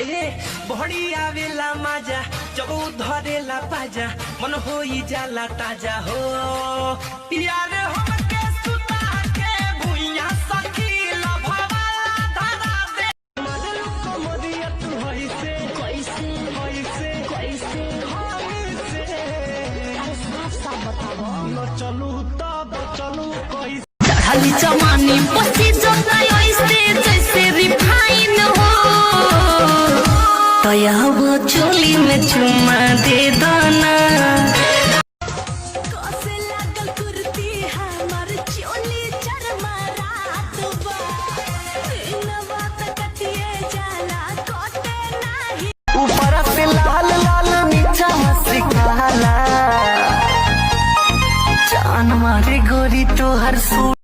बड़ी आवेला मजा जब धरेला पाजा मन होई जाला ताजा हो यार हमके सुता के भुइया सखी लभवा धरा दे मदलू कमरिया तू होइसे कैसे कैसे कैसे होइसे साफ बताओ न चलू तब चलू कैसे खाली जवानी पसी जताई ऐसे जैसे रिफाइन हो तया वो चोली में चुमा दे दाना कैसे लागल कुर्ती हमर चोली चरमरात बा इन बात कटिए जाला कोटे नाही ऊपर से लाल लाल नीचा से काला जान मारे गोरी तो हर सूट